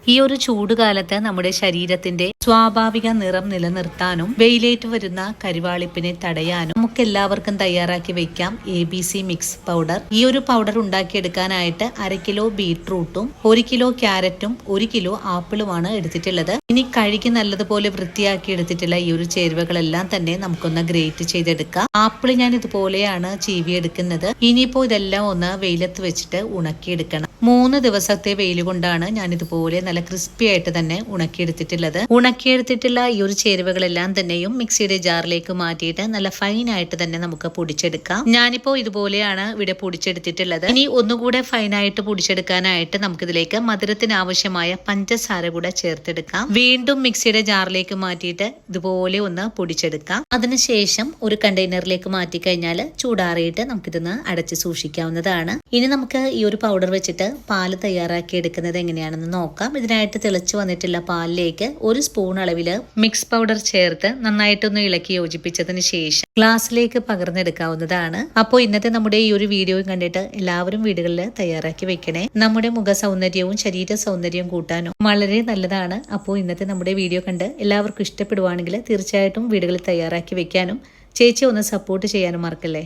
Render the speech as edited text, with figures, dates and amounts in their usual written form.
ഈ ഒരു ചൂടുകാലത്ത് നമ്മുടെ ശരീരത്തിന്റെ സ്വാഭാവിക നിറം നിലനിർത്താനും വെയിലേറ്റ് വരുന്ന കരിവാളിപ്പിനെ തടയാനും നമുക്ക് എല്ലാവർക്കും തയ്യാറാക്കി വെക്കാം ABC മിക്സ് പൗഡർ. ഈ ഒരു പൗഡർ ഉണ്ടാക്കിയെടുക്കാനായിട്ട് 1/2 കിലോ ബീട്രൂട്ടും 1 കിലോ ക്യാരറ്റും 1 കിലോ ആപ്പിളുമാണ് എടുത്തിട്ടുള്ളത്. ഇനി കഴുകി നല്ലതുപോലെ വൃത്തിയാക്കി എടുത്തിട്ടുള്ള ഈ ഒരു ചേരുവകളെല്ലാം തന്നെ നമുക്കൊന്ന് ഗ്രേറ്റ് ചെയ്തെടുക്കാം. ആപ്പിൾ ഞാൻ ഇതുപോലെയാണ് ചീവിയെടുക്കുന്നത്. ഇനിയിപ്പോ ഇതെല്ലാം ഒന്ന് വെയിലത്ത് വെച്ചിട്ട് ഉണക്കിയെടുക്കണം. 3 ദിവസത്തെ വെയിൽ കൊണ്ടാണ് ഞാൻ ഇതുപോലെ നല്ല ക്രിസ്പി ആയിട്ട് തന്നെ ഉണക്കിയെടുത്തിട്ടുള്ളത്. ഉണക്കിയെടുത്തിട്ടുള്ള ഈ ഒരു ചേരുവകളെല്ലാം തന്നെയും മിക്സിയുടെ ജാറിലേക്ക് മാറ്റിയിട്ട് നല്ല ഫൈൻ ആയിട്ട് തന്നെ നമുക്ക് പൊടിച്ചെടുക്കാം. ഞാനിപ്പോ ഇതുപോലെയാണ് ഇവിടെ പൊടിച്ചെടുത്തിട്ടുള്ളത്. ഇനി ഒന്നുകൂടെ ഫൈനായിട്ട് പൊടിച്ചെടുക്കാനായിട്ട് നമുക്കിതിലേക്ക് മധുരത്തിന് ആവശ്യമായ പഞ്ചസാര കൂടെ ചേർത്തെടുക്കാം. വീണ്ടും മിക്സിയുടെ ജാറിലേക്ക് മാറ്റിയിട്ട് ഇതുപോലെ ഒന്ന് പൊടിച്ചെടുക്കാം. അതിനുശേഷം ഒരു കണ്ടെയ്നറിലേക്ക് മാറ്റി കഴിഞ്ഞാൽ ചൂടാറിയിട്ട് നമുക്കിതൊന്ന് അടച്ച് സൂക്ഷിക്കാവുന്നതാണ്. ഇനി നമുക്ക് ഈ ഒരു പൗഡർ വെച്ചിട്ട് പാല് തയ്യാറാക്കി എടുക്കുന്നത് എങ്ങനെയാണെന്ന് നോക്കാം. ഇതിനായിട്ട് തിളച്ചു വന്നിട്ടുള്ള പാലിലേക്ക് 1 സ്പൂൺ അളവില് മിക്സ് പൗഡർ ചേർത്ത് നന്നായിട്ടൊന്ന് ഇളക്കി യോജിപ്പിച്ചതിന് ശേഷം ഗ്ലാസ്സിലേക്ക് പകർന്നെടുക്കാവുന്നതാണ്. അപ്പോൾ ഇന്നത്തെ നമ്മുടെ ഈ ഒരു വീഡിയോയും കണ്ടിട്ട് എല്ലാവരും വീടുകളിൽ തയ്യാറാക്കി വെക്കണേ. നമ്മുടെ മുഖ സൗന്ദര്യവും ശരീര സൗന്ദര്യവും കൂട്ടാനും വളരെ നല്ലതാണ്. അപ്പോൾ ഇന്നത്തെ നമ്മുടെ വീഡിയോ കണ്ട് എല്ലാവർക്കും ഇഷ്ടപ്പെടുവാണെങ്കിൽ തീർച്ചയായിട്ടും വീടുകളിൽ തയ്യാറാക്കി വെക്കാനും ചേച്ചി ഒന്ന് സപ്പോർട്ട് ചെയ്യാനും മറക്കല്ലേ.